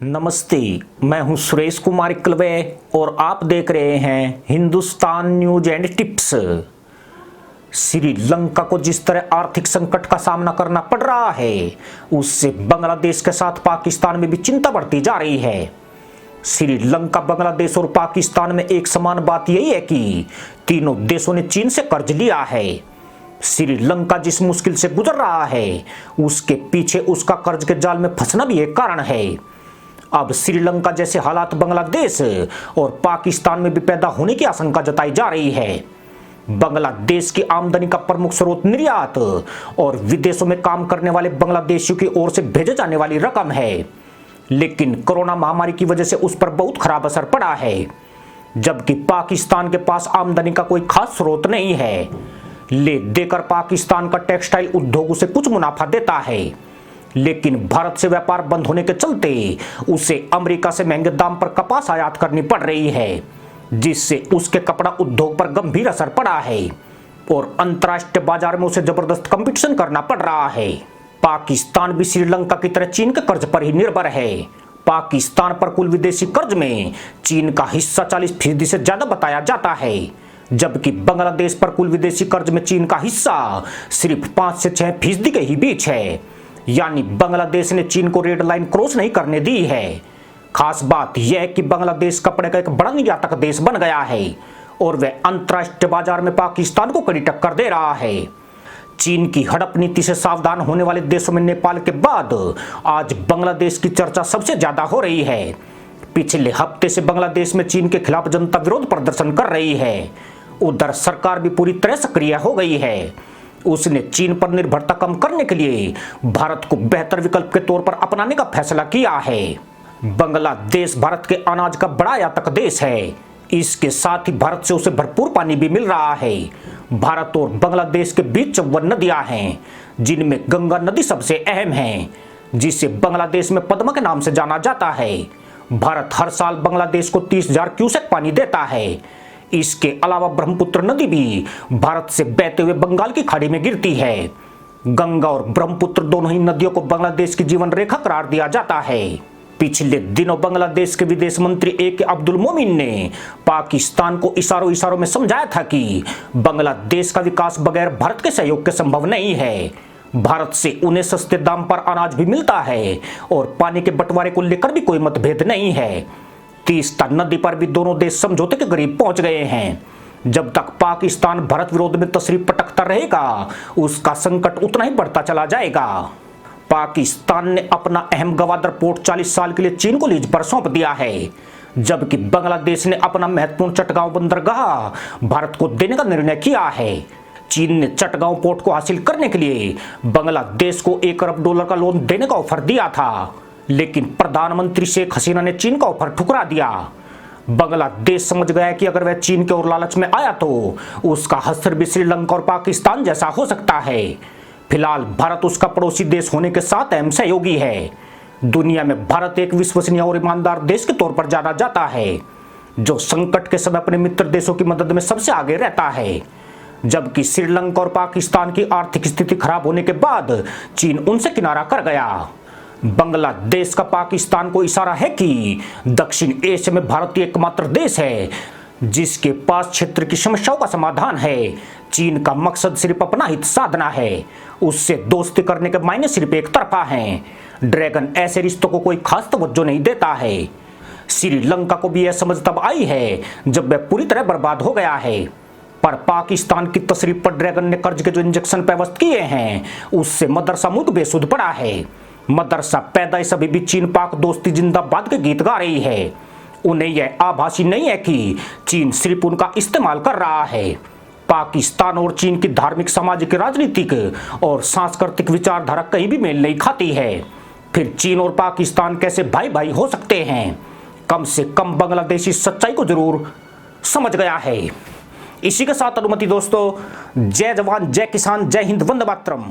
नमस्ते, मैं हूं सुरेश कुमार इकलवे और आप देख रहे हैं Hindustan news and tips. Sri Lanka को जिस तरह आर्थिक संकट का सामना करना पड़ रहा है, उससे बांग्लादेश के साथ पाकिस्तान में भी चिंता बढ़ती जा रही है। श्रीलंका, बांग्लादेश और पाकिस्तान में एक समान बात यही है कि तीनों देशों ने चीन से कर्ज लिया है। श्रीलंका जिस मुश्किल से गुजर रहा है, उसके पीछे उसका कर्ज के जाल में फंसना भी एक कारण है। अब श्रीलंका जैसे हालात बांग्लादेश और पाकिस्तान में भी पैदा होने की आशंका जताई जा रही है। बांग्लादेश की आमदनी का प्रमुख स्रोत निर्यात और विदेशों में काम करने वाले बांग्लादेशियों की ओर से भेजे जाने वाली रकम है, लेकिन कोरोना महामारी की वजह से उस पर बहुत खराब असर पड़ा है। जबकि पाकिस्तान के पास आमदनी का कोई खास स्रोत नहीं है। ले देकर पाकिस्तान का टेक्सटाइल उद्योग उसे कुछ मुनाफा देता है, लेकिन भारत से व्यापार बंद होने के चलते उसे अमेरिका से महंगे दाम पर कपास आयात करनी पड़ रही है, जिससे उसके कपड़ा उद्योग पर गंभीर असर पड़ा है और अंतर्राष्ट्रीय बाजार में उसे जबरदस्त कंपटीशन करना पड़ रहा है। पाकिस्तान भी श्रीलंका की तरह चीन के कर्ज पर ही निर्भर है। पाकिस्तान पर कुल विदेशी कर्ज में चीन का हिस्सा 40% से ज्यादा बताया जाता है, जबकि बांग्लादेश पर कुल विदेशी कर्ज में चीन का हिस्सा सिर्फ 5 से 6% के ही बीच है। यानी बांग्लादेश ने चीन को रेड लाइन क्रॉस नहीं करने दी है। खास बात यह है कि बांग्लादेश कपड़े का एक बड़ा निर्यातक देश बन गया है और वह अंतर्राष्ट्रीय बाजार में पाकिस्तान को कड़ी टक्कर दे रहा है। चीन की हड़प नीति से सावधान होने वाले देशों में नेपाल के बाद आज बांग्लादेश की चर्चा सबसे ज्यादा हो रही है। पिछले हफ्ते से बांग्लादेश में चीन के खिलाफ जनता विरोध प्रदर्शन कर रही है। उधर सरकार भी पूरी तरह सक्रिय हो गई है। उसने चीन पर निर्भरता कम करने के लिए भारत को बेहतर विकल्प के तौर पर अपनाने का फैसला किया है। बांग्लादेश भारत के अनाज का बड़ा आयातक देश है। इसके साथ ही भारत से उसे भरपूर पानी भी मिल रहा है। भारत और बांग्लादेश के बीच 54 नदियां हैं, जिनमें गंगा नदी सबसे अहम है, जिसे बांग्लादेश में पद्मा के नाम से जाना जाता है। भारत हर साल बांग्लादेश को 30,000 क्यूसेक पानी देता है। इसके अलावा ब्रह्मपुत्र नदी भी भारत से बहते हुए बंगाल की खाड़ी में गिरती है। गंगा और ब्रह्मपुत्र दोनों ही नदियों को बांग्लादेश की जीवन रेखा करार दिया जाता है। पिछले दिनों बांग्लादेश के विदेश मंत्री AK अब्दुल मोमिन ने पाकिस्तान को इशारों में समझाया था कि बांग्लादेश का विकास बगैर भारत के सहयोग के संभव नहीं है। भारत से उन्हें सस्ते दाम पर अनाज भी मिलता है और पानी के बंटवारे को लेकर भी कोई मतभेद नहीं है। तीस्ता नदी पर भी दोनों देश समझौते के करीब पहुंच गए हैं। जब तक पाकिस्तान भारत विरोध में तशरीफ पटकता रहेगा, उसका संकट उतना ही बढ़ता चला जाएगा। पाकिस्तान ने अपना अहम गवादर पोर्ट 40 साल के लिए चीन को लीज पर सौंप दिया है, जबकि बांग्लादेश ने अपना महत्वपूर्ण चटगांव बंदरगाह भारत को देने का निर्णय किया है। चीन ने चटगांव पोर्ट को हासिल करने के लिए बांग्लादेश को $1 अरब का लोन देने का ऑफर दिया था, लेकिन प्रधानमंत्री शेख हसीना ने चीन का ऑफर ठुकरा दिया। बांग्लादेश समझ गया कि अगर वह चीन के और लालच में आया तो उसका हश्र भी श्रीलंका और पाकिस्तान जैसा हो सकता है। फिलहाल भारत उसका पड़ोसी देश होने के साथ अहम सहयोगी है। दुनिया में भारत एक विश्वसनीय और ईमानदार देश के तौर पर जाना जाता है, जो संकट के समय अपने मित्र देशों की मदद में सबसे आगे रहता है। जबकि श्रीलंका और पाकिस्तान की आर्थिक स्थिति खराब होने के बाद चीन उनसे किनारा कर गया। बांग्लादेश का पाकिस्तान को इशारा है कि दक्षिण एशिया में भारत ही एकमात्र देश है जिसके पास क्षेत्र की समस्याओं का समाधान है। चीन का मकसद सिर्फ अपना हित साधना है। उससे दोस्ती करने के मायने सिर्फ एक तरफा हैं। ड्रैगन ऐसे रिश्तों को कोई खास तवज्जो नहीं देता है। श्रीलंका को भी यह समझ तब आई है जब वह पूरी तरह बर्बाद हो गया है, पर पाकिस्तान की तशरीफ पर ड्रैगन ने कर्ज के जो इंजेक्शन व्यवस्थित किए हैं, उससे मदरसा मुल्क बेसुध पड़ा है। मदरसा पैदाइश अभी भी चीन पाक दोस्ती जिंदाबाद के गीत गा रही है। उन्हें यह आभासी नहीं है कि चीन सिर्फ उनका इस्तेमाल कर रहा है। पाकिस्तान और चीन की धार्मिक, सामाजिक, राजनीतिक और सांस्कृतिक विचारधारा कहीं भी मेल नहीं खाती है। फिर चीन और पाकिस्तान कैसे भाई भाई हो सकते हैं? कम से कम बांग्लादेश इस सच्चाई को जरूर समझ गया है। इसी के साथ अनुमति दोस्तों, जय जवान, जय किसान, जय हिंद, वंदे मातरम।